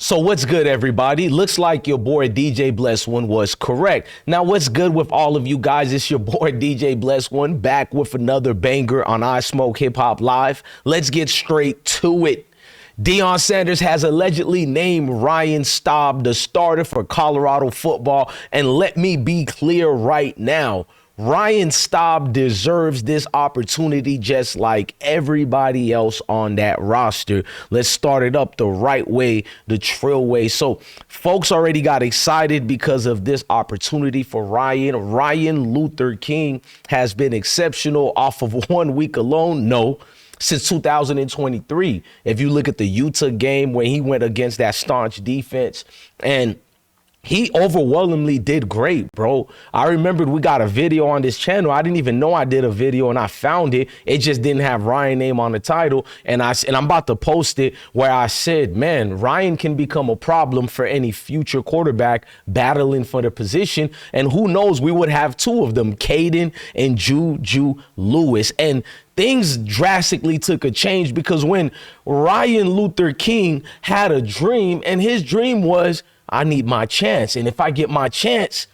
So what's good, everybody? Looks like your boy DJ BlessOne was correct. Now, what's good with all of you guys? It's your boy DJ BlessOne back with another banger on Ismokehiphop Live. Let's get straight to it. Deion Sanders has allegedly named Ryan Staub the starter for Colorado football. And let me be clear right now. Ryan Staub deserves this opportunity just like everybody else on that roster. Let's start it up the right way, the Trill way. So folks already got excited because of this opportunity for Ryan. Ryan Luther King has been exceptional off of 1 week alone. No. Since 2023, if you look at the Utah game when he went against that staunch defense, and he overwhelmingly did great, bro. I remembered we got a video on this channel. I didn't even know I did a video, and I found it. It just didn't have Ryan name on the title. And I'm about to post it where I said, man, Ryan can become a problem for any future quarterback battling for the position. And who knows, we would have two of them, Kaidon and Juju Lewis. And things drastically took a change because when Ryan Luther King had a dream, and his dream was, I need my chance. And if I get my chance,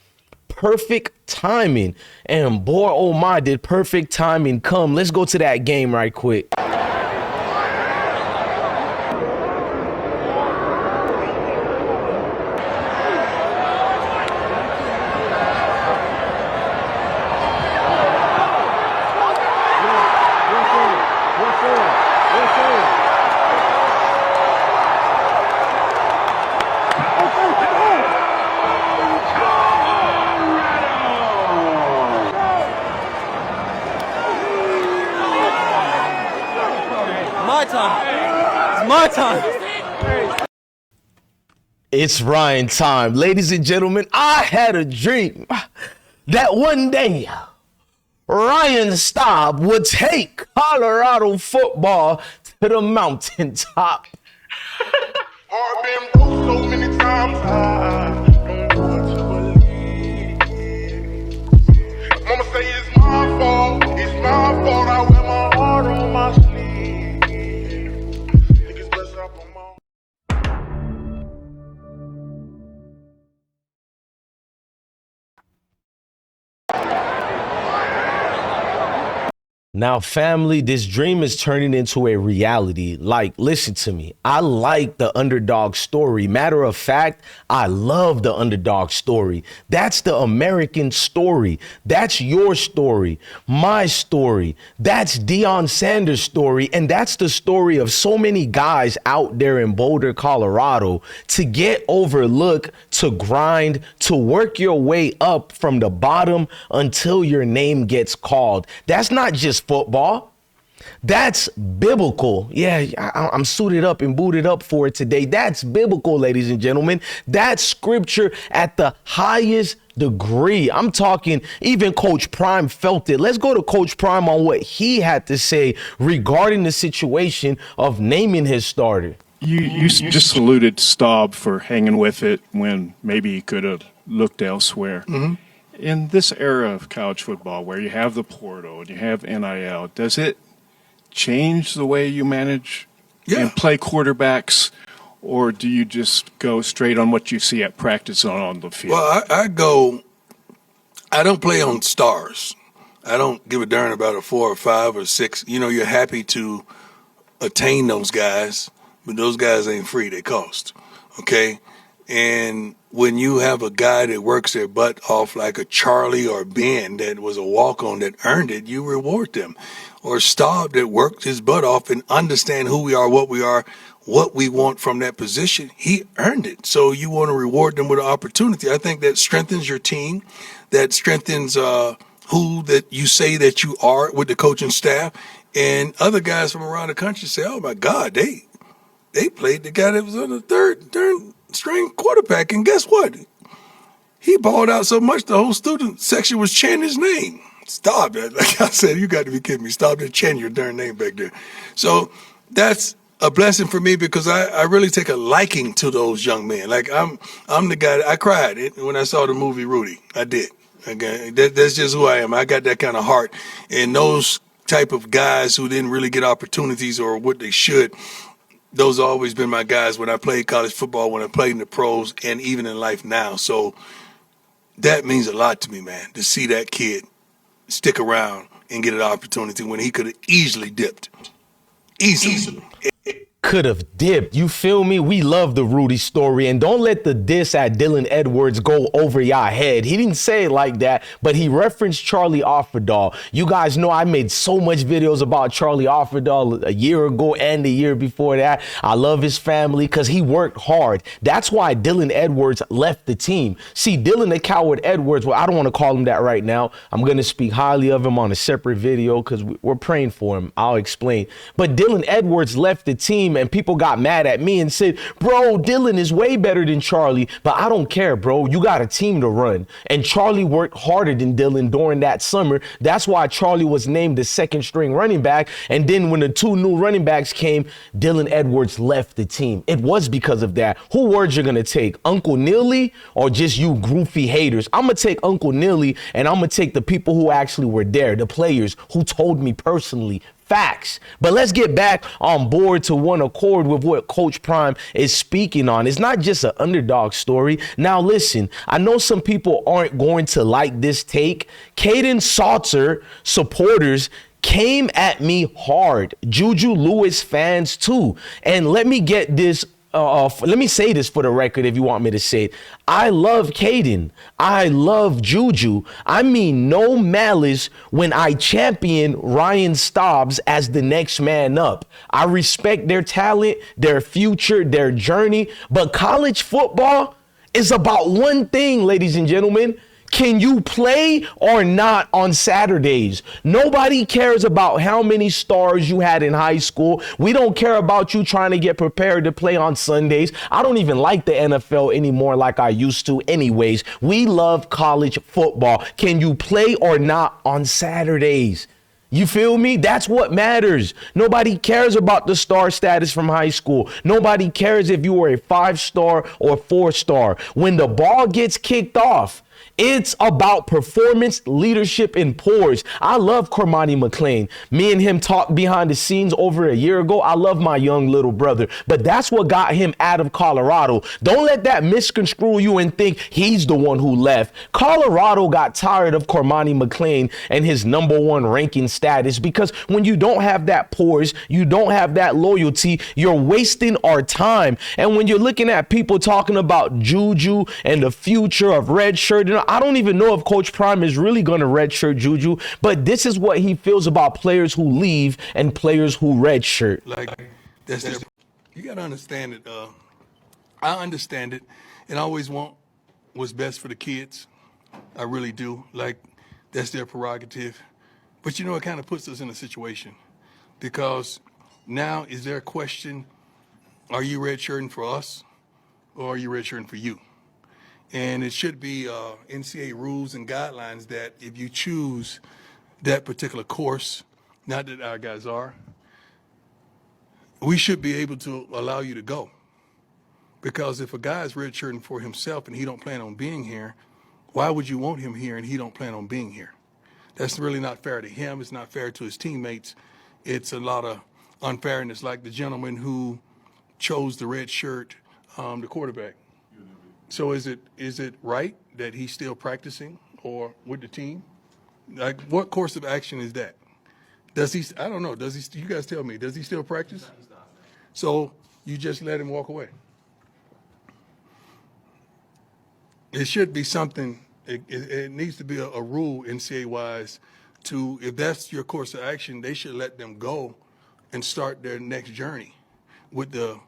perfect timing. And boy, oh my, did perfect timing come. Let's go to that game right quick. My time. It's Ryan time. Ladies and gentlemen, I had a dream that one day Ryan Staub would take Colorado football to the mountaintop. I've been broke so many times, I don't want to believe. Mama say it's my fault, I wear my heart on my sleeve. Now, family, this dream is turning into a reality. Like, listen to me. I like the underdog story. Matter of fact, I love the underdog story. That's the American story. That's your story, my story. That's Deion Sanders' story. And that's the story of so many guys out there in Boulder, Colorado, to get overlooked, to grind, to work your way up from the bottom until your name gets called. That's not just football. That's biblical. Yeah, I'm suited up and booted up for it today. That's biblical, ladies and gentlemen. That's scripture at the highest degree. I'm talking even Coach Prime felt it. Let's go to Coach Prime on what he had to say regarding the situation of naming his starter. You just saluted Staub for hanging with it when maybe he could have looked elsewhere. Mm-hmm. In this era of college football where you have the portal and you have NIL, does it change the way you manage and play quarterbacks, or do you just go straight on what you see at practice on the field? Well, I don't play on stars. I don't give a darn about a 4 or 5 or 6. You know, you're happy to attain those guys, but those guys ain't free. They cost, okay? And when you have a guy that works their butt off like a Charlie or Ben that was a walk-on that earned it, you reward them. Or Staub that worked his butt off and understand who we are, what we want from that position. He earned it. So you want to reward them with an opportunity. I think that strengthens your team. That strengthens who that you say that you are with the coaching staff. And other guys from around the country say, oh, my God, they played the guy that was on the third string quarterback, and guess what? He balled out so much the whole student section was chanting his name. Stop that. Like I said, you got to be kidding me. Stop that chanting your darn name back there. So that's a blessing for me because I really take a liking to those young men. Like I'm the guy, I cried when I saw the movie Rudy. I did. Okay, that's just who I am. I got that kind of heart. And those type of guys who didn't really get opportunities or what they should, Those have always been my guys when I played college football, when I played in the pros, and even in life now. So that means a lot to me, man, to see that kid stick around and get an opportunity when he could have easily dipped. Easily. Could have dipped. You feel me? We love the Rudy story, and don't let the diss at Dylan Edwards go over y'all head. He didn't say it like that, but he referenced Charlie Offerdahl. You guys know I made so much videos about Charlie Offerdahl a year ago and the year before that. I love his family because he worked hard. That's why Dylan Edwards left the team. See, Dylan the Coward Edwards, well, I don't want to call him that right now. I'm going to speak highly of him on a separate video because we're praying for him. I'll explain. But Dylan Edwards left the team, and people got mad at me and said, bro, Dylan is way better than Charlie. But I don't care, bro. You got a team to run. And Charlie worked harder than Dylan during that summer. That's why Charlie was named the second string running back. And then when the two new running backs came, Dylan Edwards left the team. It was because of that. Who words you're going to take? Uncle Neely or just you goofy haters? I'm going to take Uncle Neely, and I'm going to take the people who actually were there, the players who told me personally. Facts. But let's get back on board to one accord with what Coach Prime is speaking on. It's not just an underdog story. Now, listen, I know some people aren't going to like this take. Kaidon Salter supporters came at me hard. Juju Lewis fans, too. And let me get this. Let me say this for the record if you want me to say it. I love Kaidon. I love Juju. I mean no malice when I champion Ryan Staub as the next man up. I respect their talent, their future, their journey. But college football is about one thing, ladies and gentlemen. Can you play or not on Saturdays? Nobody cares about how many stars you had in high school. We don't care about you trying to get prepared to play on Sundays. I don't even like the NFL anymore like I used to anyways. We love college football. Can you play or not on Saturdays? You feel me? That's what matters. Nobody cares about the star status from high school. Nobody cares if you were a 5-star or 4-star. When the ball gets kicked off, it's about performance, leadership, and poise. I love Cormani McClain. Me and him talked behind the scenes over a year ago. I love my young little brother, but that's what got him out of Colorado. Don't let that misconstrue you and think he's the one who left. Colorado got tired of Cormani McClain and his #1 ranking status because when you don't have that poise, you don't have that loyalty, you're wasting our time. And when you're looking at people talking about Juju and the future of redshirt, I don't even know if Coach Prime is really going to redshirt Juju, but this is what he feels about players who leave and players who redshirt. You got to understand it. I understand it, and I always want what's best for the kids. I really do. Like, that's their prerogative. But, it kind of puts us in a situation because now is there a question, are you redshirting for us or are you redshirting for you? And it should be NCAA rules and guidelines that if you choose that particular course, not that our guys are, we should be able to allow you to go. Because if a guy is redshirting for himself and he don't plan on being here, why would you want him here and he don't plan on being here? That's really not fair to him. It's not fair to his teammates. It's a lot of unfairness, like the gentleman who chose the red shirt, the quarterback. So is it right that he's still practicing or with the team? Like, what course of action is that? Does he? I don't know. Does he? You guys tell me. Does he still practice? So you just let him walk away. It should be something. It needs to be a rule NCAA-wise to, if that's your course of action, they should let them go and start their next journey with the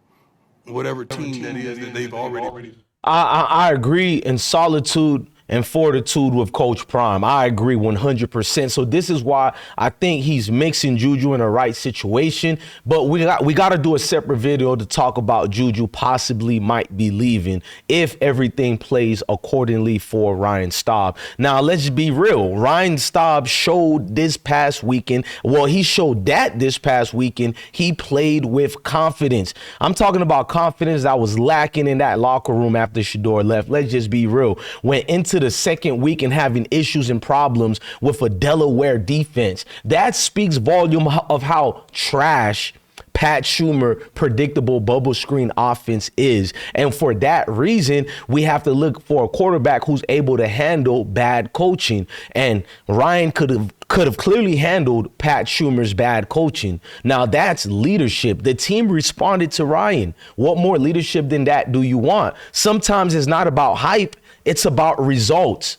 whatever team that is that they've already. I agree in solitude and fortitude with Coach Prime. I agree 100%. So this is why I think he's mixing Juju in the right situation. But we got to do a separate video to talk about Juju possibly might be leaving if everything plays accordingly for Ryan Staub. Now, let's be real. Ryan Staub showed this past weekend. Well, he showed that this past weekend he played with confidence. I'm talking about confidence that was lacking in that locker room after Shedeur left. Let's just be real. Went into the second week and having issues and problems with a Delaware defense. That speaks volume of how trash Pat Schumer predictable bubble screen offense is. And for that reason, we have to look for a quarterback who's able to handle bad coaching. And Ryan could have clearly handled Pat Schumer's bad coaching. Now that's leadership. The team responded to Ryan. What more leadership than that do you want? Sometimes it's not about hype, it's about results.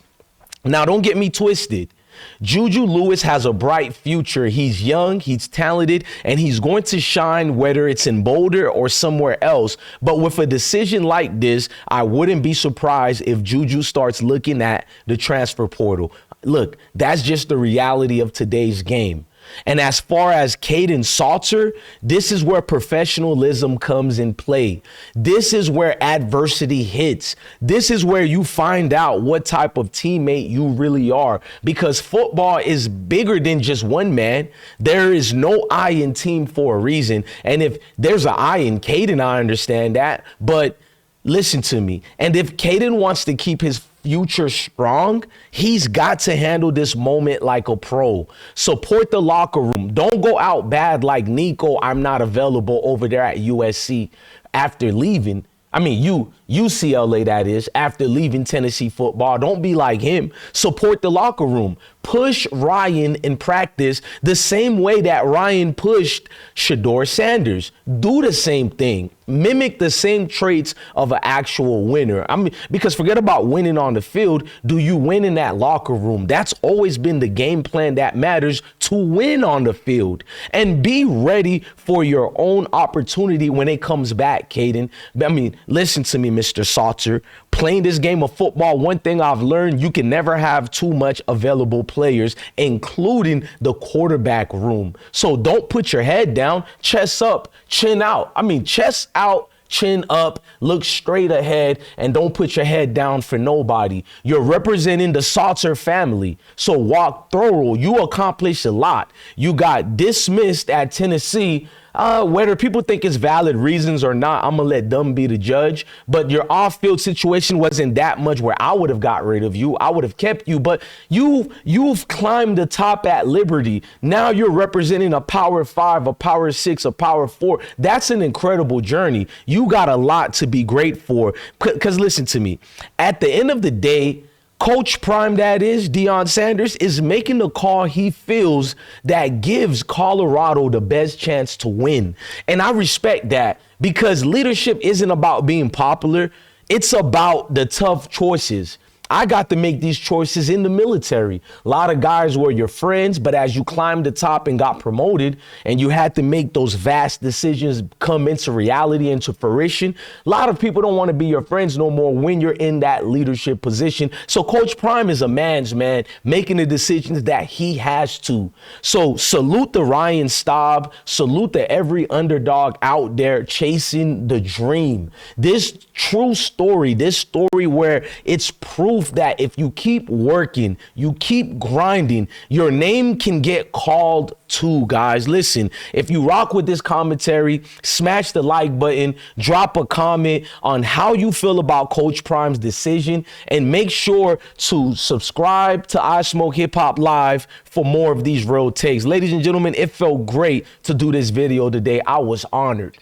Now don't get me twisted. Juju Lewis has a bright future. He's young, he's talented, and he's going to shine whether it's in Boulder or somewhere else. But with a decision like this, I wouldn't be surprised if Juju starts looking at the transfer portal. Look, that's just the reality of today's game. And as far as Kaidon Salter, this is where professionalism comes in play. This is where adversity hits. This is where you find out what type of teammate you really are, because football is bigger than just one man. There is no I in team for a reason. And if there's an I in Kaidon, I understand that. But listen to me. And if Kaidon wants to keep his future strong, he's got to handle this moment like a pro. Support the locker room. Don't go out bad like Nico, I'm not available over there at USC after leaving. I mean, UCLA, that is, after leaving Tennessee football. Don't be like him. Support the locker room. Push Ryan in practice the same way that Ryan pushed Deion Sanders. Do the same thing. Mimic the same traits of an actual winner. I mean, because forget about winning on the field. Do you win in that locker room? That's always been the game plan that matters, to win on the field. And be ready for your own opportunity when it comes back, Kaidon. I mean, listen to me, Mr. Salter. Playing this game of football, one thing I've learned, you can never have too much available players, including the quarterback room. So don't put your head down, chest up, chin out. I mean, chest out, chin up, look straight ahead, and don't put your head down for nobody. You're representing the Salter family, so walk thorough. You accomplished a lot. You got dismissed at Tennessee. Whether people think it's valid reasons or not, I'm going to let them be the judge. But your off-field situation wasn't that much where I would have got rid of you. I would have kept you. But you've climbed the top at Liberty. Now you're representing a Power 5, a Power 6, a Power 4. That's an incredible journey. You got a lot to be great for. Because listen to me. At the end of the day, Coach Prime, that is, Deion Sanders, is making the call he feels that gives Colorado the best chance to win. And I respect that, because leadership isn't about being popular. It's about the tough choices. I got to make these choices in the military. A lot of guys were your friends, but as you climbed the top and got promoted and you had to make those vast decisions come into reality, into fruition, a lot of people don't want to be your friends no more when you're in that leadership position. So Coach Prime is a man's man, making the decisions that he has to. So salute the Ryan Staub, salute the every underdog out there chasing the dream. This true story, this story where it's proof that if you keep working, you keep grinding, your name can get called too, guys. Listen, if you rock with this commentary, smash the like button, drop a comment on how you feel about Coach Prime's decision, and make sure to subscribe to Ismokehiphop Live for more of these real takes. Ladies and gentlemen, it felt great to do this video today. I was honored.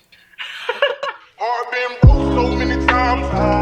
I've been broke so many times.